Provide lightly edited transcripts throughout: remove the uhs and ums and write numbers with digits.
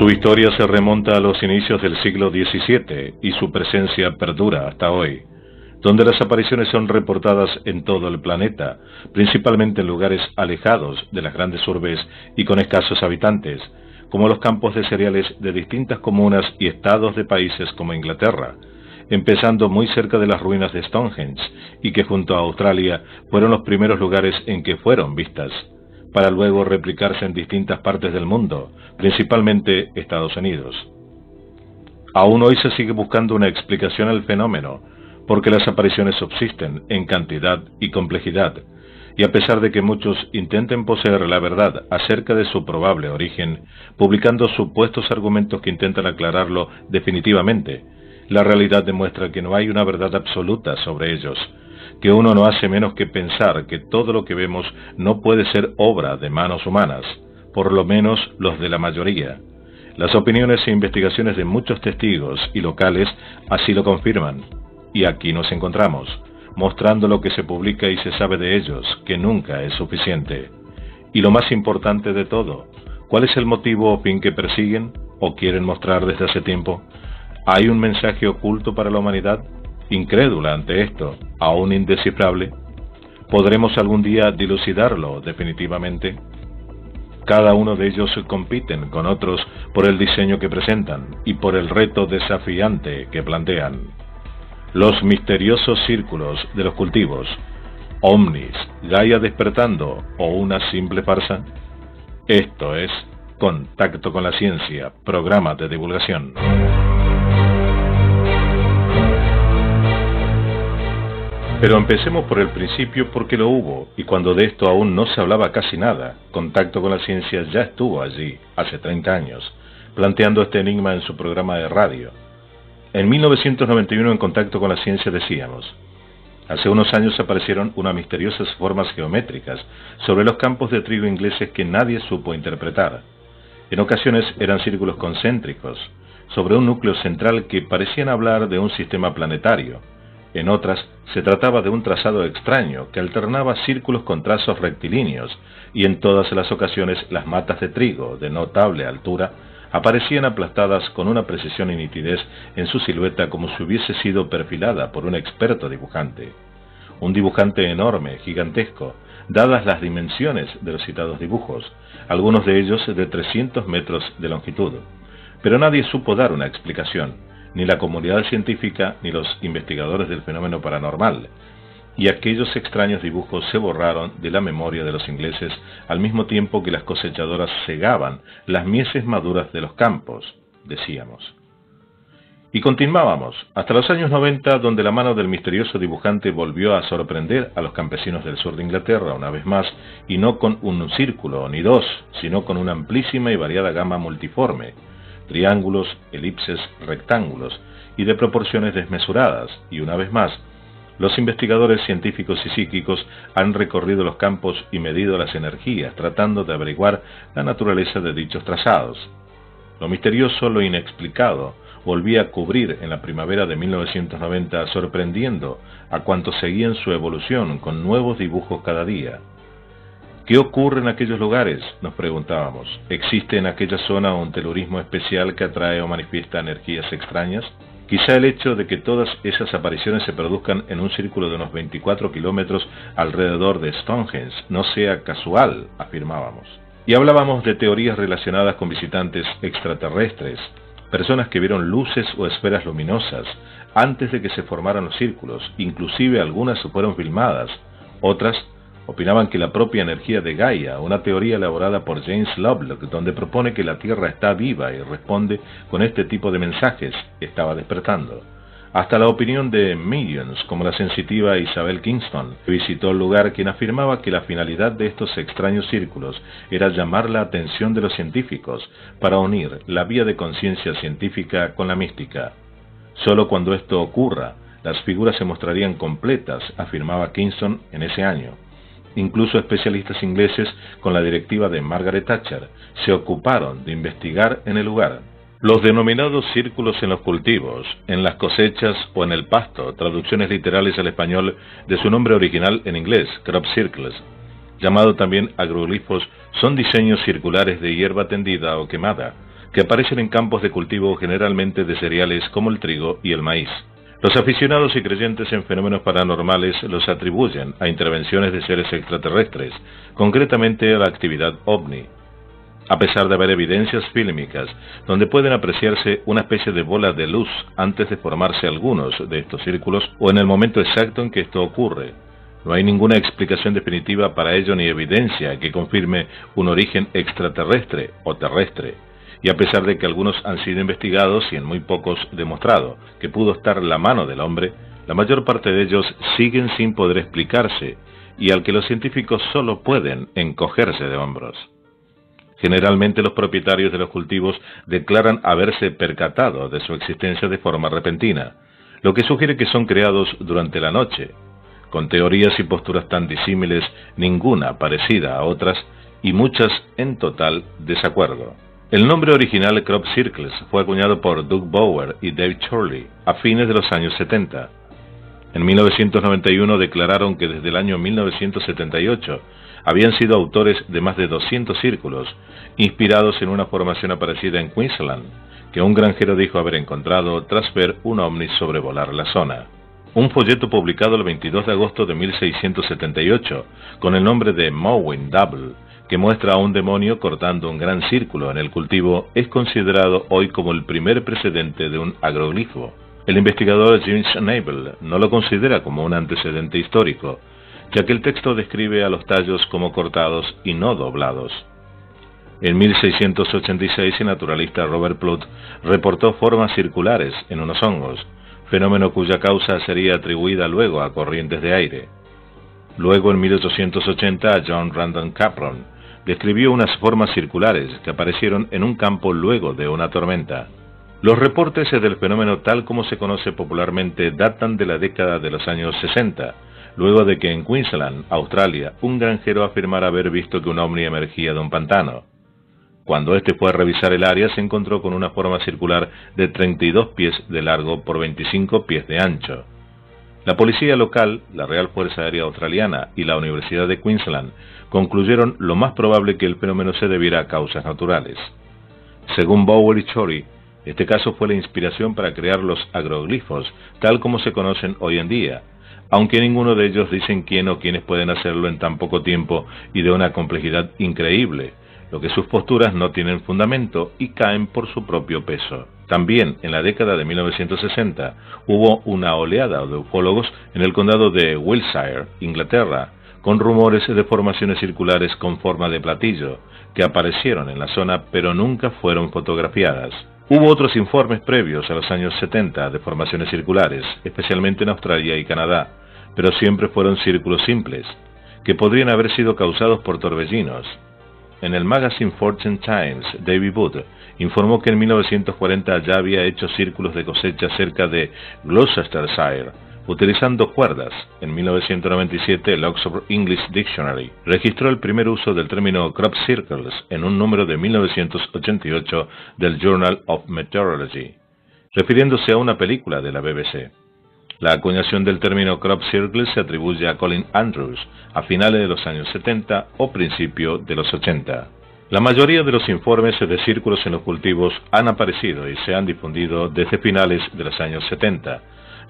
Su historia se remonta a los inicios del siglo XVII y su presencia perdura hasta hoy, donde las apariciones son reportadas en todo el planeta, principalmente en lugares alejados de las grandes urbes y con escasos habitantes, como los campos de cereales de distintas comunas y estados de países como Inglaterra, empezando muy cerca de las ruinas de Stonehenge, y que junto a Australia fueron los primeros lugares en que fueron vistas, para luego replicarse en distintas partes del mundo, principalmente Estados Unidos. Aún hoy se sigue buscando una explicación al fenómeno, porque las apariciones subsisten en cantidad y complejidad, y a pesar de que muchos intenten poseer la verdad acerca de su probable origen, publicando supuestos argumentos que intentan aclararlo definitivamente, la realidad demuestra que no hay una verdad absoluta sobre ellos, que uno no hace menos que pensar que todo lo que vemos no puede ser obra de manos humanas, por lo menos los de la mayoría. Las opiniones e investigaciones de muchos testigos y locales así lo confirman, y aquí nos encontramos, mostrando lo que se publica y se sabe de ellos, que nunca es suficiente. Y lo más importante de todo, ¿cuál es el motivo o fin que persiguen o quieren mostrar desde hace tiempo? ¿Hay un mensaje oculto para la humanidad, incrédula ante esto, aún indescifrable? ¿Podremos algún día dilucidarlo definitivamente? Cada uno de ellos compiten con otros por el diseño que presentan y por el reto desafiante que plantean. Los misteriosos círculos de los cultivos, ovnis, Gaia despertando o una simple farsa. Esto es Contacto con la Ciencia, programa de divulgación. Pero empecemos por el principio porque lo hubo, y cuando de esto aún no se hablaba casi nada, Contacto con la Ciencia ya estuvo allí, hace 30 años, planteando este enigma en su programa de radio. En 1991 en Contacto con la Ciencia decíamos: hace unos años aparecieron unas misteriosas formas geométricas sobre los campos de trigo ingleses que nadie supo interpretar. En ocasiones eran círculos concéntricos, sobre un núcleo central que parecían hablar de un sistema planetario. En otras se trataba de un trazado extraño que alternaba círculos con trazos rectilíneos, y en todas las ocasiones las matas de trigo, de notable altura, aparecían aplastadas con una precisión y nitidez en su silueta como si hubiese sido perfilada por un experto dibujante. Un dibujante enorme, gigantesco, dadas las dimensiones de los citados dibujos, algunos de ellos de 300 metros de longitud. Pero nadie supo dar una explicación, ni la comunidad científica ni los investigadores del fenómeno paranormal, y aquellos extraños dibujos se borraron de la memoria de los ingleses al mismo tiempo que las cosechadoras segaban las mieses maduras de los campos, decíamos. Y continuábamos, hasta los años 90, donde la mano del misterioso dibujante volvió a sorprender a los campesinos del sur de Inglaterra una vez más, y no con un círculo ni dos, sino con una amplísima y variada gama multiforme, triángulos, elipses, rectángulos, y de proporciones desmesuradas, y una vez más, los investigadores científicos y psíquicos han recorrido los campos y medido las energías, tratando de averiguar la naturaleza de dichos trazados. Lo misterioso, lo inexplicado, volvía a cubrir en la primavera de 1990, sorprendiendo a cuantos seguían su evolución con nuevos dibujos cada día. ¿Qué ocurre en aquellos lugares?, nos preguntábamos. ¿Existe en aquella zona un telurismo especial que atrae o manifiesta energías extrañas? Quizá el hecho de que todas esas apariciones se produzcan en un círculo de unos 24 kilómetros alrededor de Stonehenge no sea casual, afirmábamos. Y hablábamos de teorías relacionadas con visitantes extraterrestres, personas que vieron luces o esferas luminosas antes de que se formaran los círculos, inclusive algunas fueron filmadas, otras opinaban que la propia energía de Gaia, una teoría elaborada por James Lovelock, donde propone que la Tierra está viva y responde con este tipo de mensajes, estaba despertando. Hasta la opinión de mediums, como la sensitiva Isabel Kingston, que visitó el lugar, quien afirmaba que la finalidad de estos extraños círculos era llamar la atención de los científicos para unir la vía de conciencia científica con la mística. Solo cuando esto ocurra, las figuras se mostrarían completas, afirmaba Kingston en ese año. Incluso especialistas ingleses, con la directiva de Margaret Thatcher, se ocuparon de investigar en el lugar. Los denominados círculos en los cultivos, en las cosechas o en el pasto, traducciones literales al español de su nombre original en inglés, crop circles, llamado también agroglifos, son diseños circulares de hierba tendida o quemada, que aparecen en campos de cultivo generalmente de cereales como el trigo y el maíz. Los aficionados y creyentes en fenómenos paranormales los atribuyen a intervenciones de seres extraterrestres, concretamente a la actividad ovni. A pesar de haber evidencias fílmicas donde pueden apreciarse una especie de bola de luz antes de formarse algunos de estos círculos o en el momento exacto en que esto ocurre, no hay ninguna explicación definitiva para ello ni evidencia que confirme un origen extraterrestre o terrestre. Y a pesar de que algunos han sido investigados y en muy pocos demostrado que pudo estar la mano del hombre, la mayor parte de ellos siguen sin poder explicarse y al que los científicos solo pueden encogerse de hombros. Generalmente los propietarios de los cultivos declaran haberse percatado de su existencia de forma repentina, lo que sugiere que son creados durante la noche, con teorías y posturas tan disímiles, ninguna parecida a otras, y muchas en total desacuerdo. El nombre original Crop Circles fue acuñado por Doug Bower y Dave Chorley a fines de los años 70. En 1991 declararon que desde el año 1978 habían sido autores de más de 200 círculos, inspirados en una formación aparecida en Queensland, que un granjero dijo haber encontrado tras ver un ovni sobrevolar la zona. Un folleto publicado el 22 de agosto de 1678, con el nombre de Mowing Double, que muestra a un demonio cortando un gran círculo en el cultivo, es considerado hoy como el primer precedente de un agroglifo. El investigador James Schnabel no lo considera como un antecedente histórico, ya que el texto describe a los tallos como cortados y no doblados. En 1686 el naturalista Robert Plout reportó formas circulares en unos hongos, fenómeno cuya causa sería atribuida luego a corrientes de aire. Luego en 1880 John Randall Capron describió unas formas circulares que aparecieron en un campo luego de una tormenta. Los reportes del fenómeno tal como se conoce popularmente datan de la década de los años 60, luego de que en Queensland, Australia, un granjero afirmara haber visto que un ovni emergía de un pantano. Cuando este fue a revisar el área se encontró con una forma circular de 32 pies de largo por 25 pies de ancho. La policía local, la Real Fuerza Aérea Australiana y la Universidad de Queensland concluyeron lo más probable que el fenómeno se debiera a causas naturales. Según Bower y Chorley, este caso fue la inspiración para crear los agroglifos, tal como se conocen hoy en día, aunque ninguno de ellos dicen quién o quiénes pueden hacerlo en tan poco tiempo y de una complejidad increíble, lo que sus posturas no tienen fundamento y caen por su propio peso. También en la década de 1960 hubo una oleada de ufólogos en el condado de Wiltshire, Inglaterra, con rumores de formaciones circulares con forma de platillo, que aparecieron en la zona pero nunca fueron fotografiadas. Hubo otros informes previos a los años 70 de formaciones circulares, especialmente en Australia y Canadá, pero siempre fueron círculos simples, que podrían haber sido causados por torbellinos. En el magazine Fortune Times, David Wood informó que en 1940 ya había hecho círculos de cosecha cerca de Gloucestershire, utilizando cuerdas. En 1997, el Oxford English Dictionary registró el primer uso del término crop circles en un número de 1988 del Journal of Meteorology, refiriéndose a una película de la BBC. La acuñación del término crop circles se atribuye a Colin Andrews a finales de los años 70 o principio de los 80. La mayoría de los informes de círculos en los cultivos han aparecido y se han difundido desde finales de los años 70,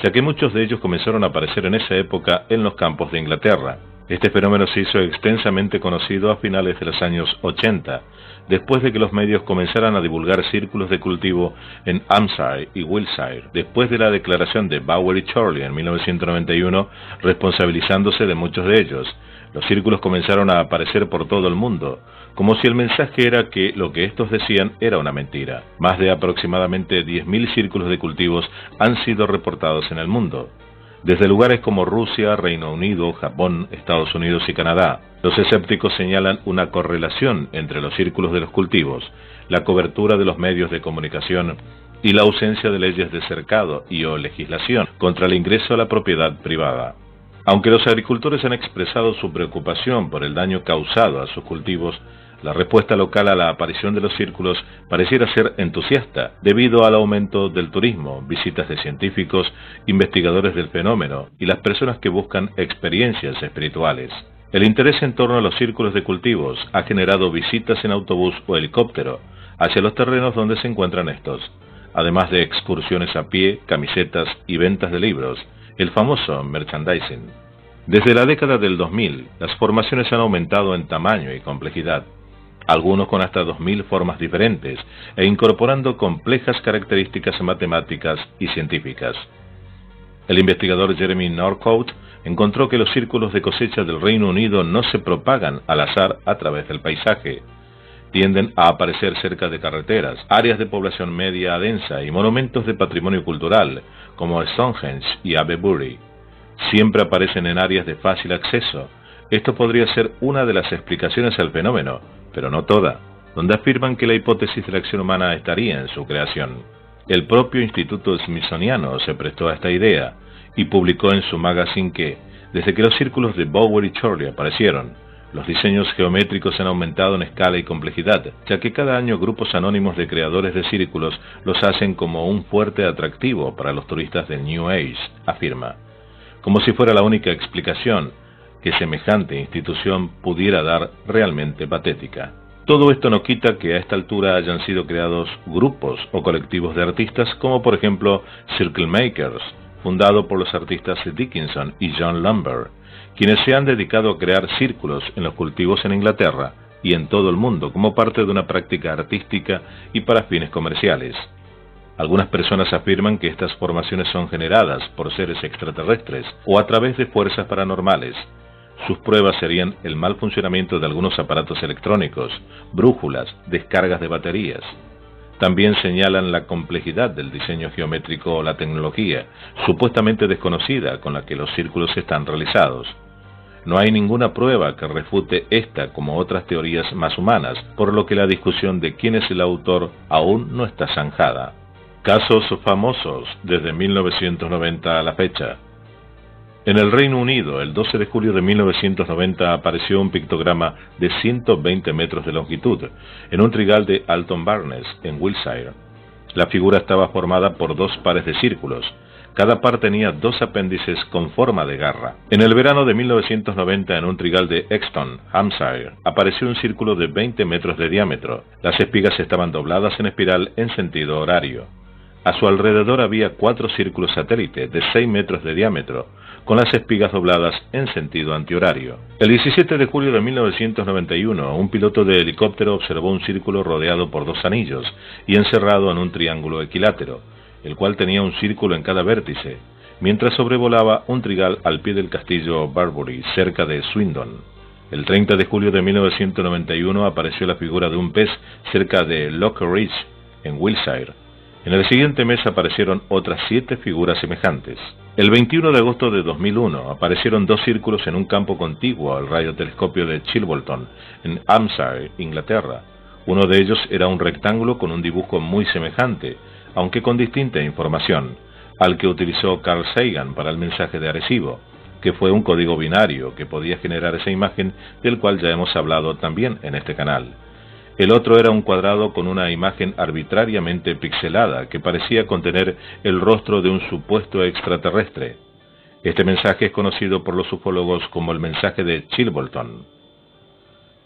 ya que muchos de ellos comenzaron a aparecer en esa época en los campos de Inglaterra. Este fenómeno se hizo extensamente conocido a finales de los años 80, después de que los medios comenzaran a divulgar círculos de cultivo en Hampshire y Wiltshire, después de la declaración de Bower y Chorley en 1991, responsabilizándose de muchos de ellos. Los círculos comenzaron a aparecer por todo el mundo, como si el mensaje era que lo que estos decían era una mentira. Más de aproximadamente 10.000 círculos de cultivos han sido reportados en el mundo, desde lugares como Rusia, Reino Unido, Japón, Estados Unidos y Canadá. Los escépticos señalan una correlación entre los círculos de los cultivos, la cobertura de los medios de comunicación y la ausencia de leyes de cercado y o legislación contra el ingreso a la propiedad privada. Aunque los agricultores han expresado su preocupación por el daño causado a sus cultivos, la respuesta local a la aparición de los círculos pareciera ser entusiasta, debido al aumento del turismo, visitas de científicos, investigadores del fenómeno y las personas que buscan experiencias espirituales. El interés en torno a los círculos de cultivos ha generado visitas en autobús o helicóptero hacia los terrenos donde se encuentran estos, además de excursiones a pie, camisetas y ventas de libros, el famoso merchandising. Desde la década del 2000, las formaciones han aumentado en tamaño y complejidad, algunos con hasta 2000 formas diferentes e incorporando complejas características matemáticas y científicas. El investigador Jeremy Norcout encontró que los círculos de cosecha del Reino Unido no se propagan al azar a través del paisaje. Tienden a aparecer cerca de carreteras, áreas de población media a densa y monumentos de patrimonio cultural, como Stonehenge y Avebury. Siempre aparecen en áreas de fácil acceso. Esto podría ser una de las explicaciones al fenómeno, pero no toda, donde afirman que la hipótesis de la acción humana estaría en su creación. El propio Instituto Smithsoniano se prestó a esta idea y publicó en su magazine que, desde que los círculos de Bower y Chorley aparecieron, los diseños geométricos han aumentado en escala y complejidad, ya que cada año grupos anónimos de creadores de círculos los hacen como un fuerte atractivo para los turistas del New Age, afirma, como si fuera la única explicación que semejante institución pudiera dar realmente patética. Todo esto no quita que a esta altura hayan sido creados grupos o colectivos de artistas como por ejemplo Circle Makers, fundado por los artistas Dickinson y John Lumber, quienes se han dedicado a crear círculos en los cultivos en Inglaterra y en todo el mundo como parte de una práctica artística y para fines comerciales. Algunas personas afirman que estas formaciones son generadas por seres extraterrestres o a través de fuerzas paranormales. Sus pruebas serían el mal funcionamiento de algunos aparatos electrónicos, brújulas, descargas de baterías. También señalan la complejidad del diseño geométrico o la tecnología, supuestamente desconocida, con la que los círculos están realizados. No hay ninguna prueba que refute esta como otras teorías más humanas, por lo que la discusión de quién es el autor aún no está zanjada. Casos famosos desde 1990 a la fecha. En el Reino Unido, el 12 de julio de 1990 apareció un pictograma de 120 metros de longitud en un trigal de Alton Barnes, en Wiltshire. La figura estaba formada por dos pares de círculos. Cada par tenía dos apéndices con forma de garra. En el verano de 1990, en un trigal de Exton, Hampshire, apareció un círculo de 20 metros de diámetro. Las espigas estaban dobladas en espiral en sentido horario. A su alrededor había 4 círculos satélite de 6 metros de diámetro, con las espigas dobladas en sentido antihorario. El 17 de julio de 1991, un piloto de helicóptero observó un círculo rodeado por 2 anillos y encerrado en un triángulo equilátero, el cual tenía un círculo en cada vértice, mientras sobrevolaba un trigal al pie del castillo Barbury, cerca de Swindon. El 30 de julio de 1991 apareció la figura de un pez cerca de Lockeridge, en Wiltshire. En el siguiente mes aparecieron otras 7 figuras semejantes. El 21 de agosto de 2001 aparecieron 2 círculos en un campo contiguo al radiotelescopio de Chilbolton, en Hampshire, Inglaterra. Uno de ellos era un rectángulo con un dibujo muy semejante, aunque con distinta información, al que utilizó Carl Sagan para el mensaje de Arecibo, que fue un código binario que podía generar esa imagen del cual ya hemos hablado también en este canal. El otro era un cuadrado con una imagen arbitrariamente pixelada que parecía contener el rostro de un supuesto extraterrestre. Este mensaje es conocido por los ufólogos como el mensaje de Chilbolton.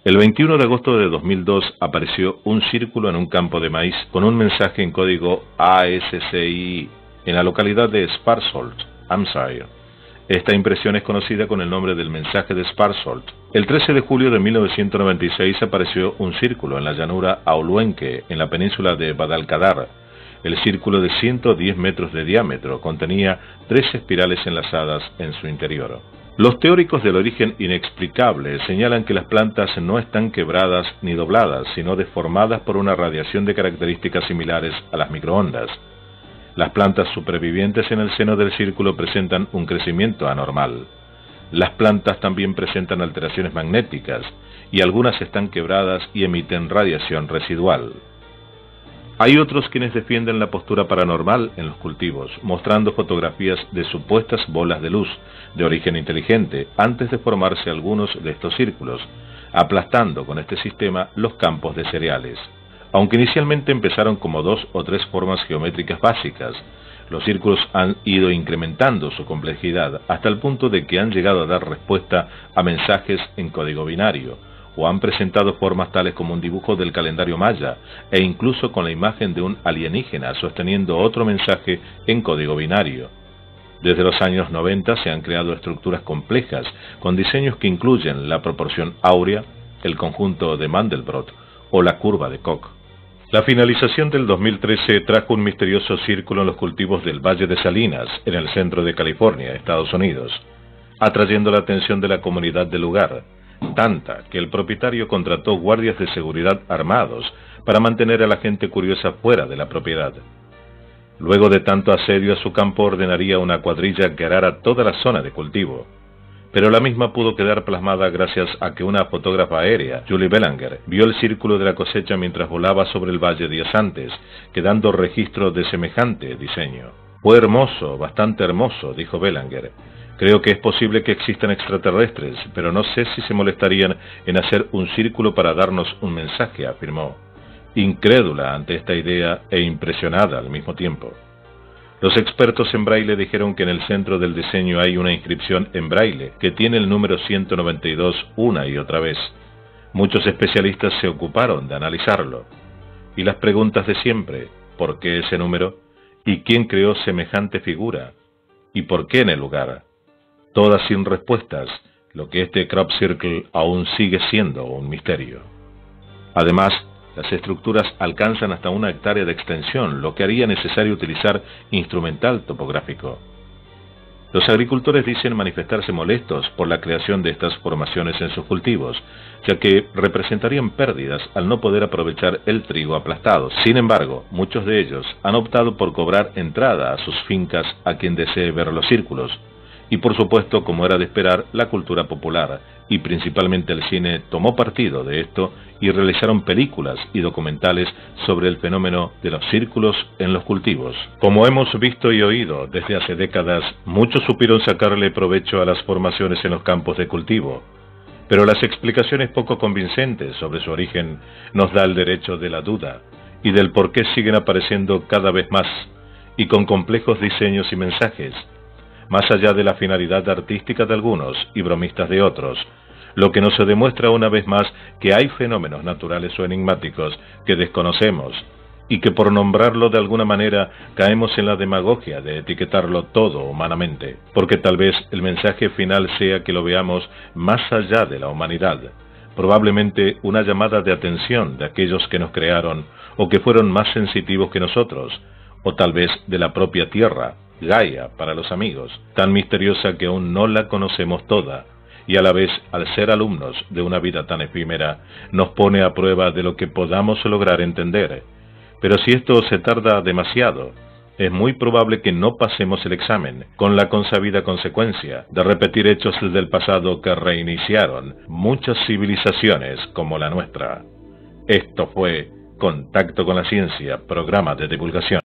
El 21 de agosto de 2002 apareció un círculo en un campo de maíz con un mensaje en código ASCII en la localidad de Sparsholt, Hampshire. Esta impresión es conocida con el nombre del mensaje de Sparsholt. El 13 de julio de 1996 apareció un círculo en la llanura Auluenque, en la península de Badalcadar. El círculo de 110 metros de diámetro contenía 3 espirales enlazadas en su interior. Los teóricos del origen inexplicable señalan que las plantas no están quebradas ni dobladas, sino deformadas por una radiación de características similares a las microondas. Las plantas supervivientes en el seno del círculo presentan un crecimiento anormal. Las plantas también presentan alteraciones magnéticas y algunas están quebradas y emiten radiación residual. Hay otros quienes defienden la postura paranormal en los cultivos, mostrando fotografías de supuestas bolas de luz de origen inteligente antes de formarse algunos de estos círculos, aplastando con este sistema los campos de cereales. Aunque inicialmente empezaron como 2 o 3 formas geométricas básicas, los círculos han ido incrementando su complejidad hasta el punto de que han llegado a dar respuesta a mensajes en código binario, o han presentado formas tales como un dibujo del calendario maya, e incluso con la imagen de un alienígena sosteniendo otro mensaje en código binario. Desde los años 90 se han creado estructuras complejas, con diseños que incluyen la proporción áurea, el conjunto de Mandelbrot o la curva de Koch. La finalización del 2013 trajo un misterioso círculo en los cultivos del Valle de Salinas, en el centro de California, Estados Unidos, atrayendo la atención de la comunidad del lugar, tanta que el propietario contrató guardias de seguridad armados para mantener a la gente curiosa fuera de la propiedad. Luego de tanto asedio a su campo ordenaría una cuadrilla que arara toda la zona de cultivo, pero la misma pudo quedar plasmada gracias a que una fotógrafa aérea, Julie Belanger, vio el círculo de la cosecha mientras volaba sobre el valle días antes, quedando registro de semejante diseño. Fue hermoso, bastante hermoso, dijo Belanger. Creo que es posible que existan extraterrestres, pero no sé si se molestarían en hacer un círculo para darnos un mensaje, afirmó, incrédula ante esta idea e impresionada al mismo tiempo. Los expertos en braille dijeron que en el centro del diseño hay una inscripción en braille que tiene el número 192 una y otra vez. Muchos especialistas se ocuparon de analizarlo. Y las preguntas de siempre, ¿por qué ese número? ¿Y quién creó semejante figura? ¿Y por qué en el lugar? Todas sin respuestas, lo que este crop circle aún sigue siendo un misterio. Además, las estructuras alcanzan hasta 1 hectárea de extensión, lo que haría necesario utilizar instrumental topográfico. Los agricultores dicen manifestarse molestos por la creación de estas formaciones en sus cultivos, ya que representarían pérdidas al no poder aprovechar el trigo aplastado. Sin embargo, muchos de ellos han optado por cobrar entrada a sus fincas a quien desee ver los círculos, y por supuesto, como era de esperar, la cultura popular, y principalmente el cine, tomó partido de esto y realizaron películas y documentales sobre el fenómeno de los círculos en los cultivos. Como hemos visto y oído desde hace décadas, muchos supieron sacarle provecho a las formaciones en los campos de cultivo, pero las explicaciones poco convincentes sobre su origen nos da el derecho de la duda y del por qué siguen apareciendo cada vez más y con complejos diseños y mensajes, más allá de la finalidad artística de algunos y bromistas de otros, lo que nos demuestra una vez más que hay fenómenos naturales o enigmáticos que desconocemos y que por nombrarlo de alguna manera caemos en la demagogia de etiquetarlo todo humanamente, porque tal vez el mensaje final sea que lo veamos más allá de la humanidad, probablemente una llamada de atención de aquellos que nos crearon o que fueron más sensitivos que nosotros, o tal vez de la propia Tierra, Gaia para los amigos, tan misteriosa que aún no la conocemos toda, y a la vez, al ser alumnos de una vida tan efímera, nos pone a prueba de lo que podamos lograr entender. Pero si esto se tarda demasiado, es muy probable que no pasemos el examen, con la consabida consecuencia de repetir hechos del pasado que reiniciaron muchas civilizaciones como la nuestra. Esto fue Contacto con la Ciencia, programa de divulgación.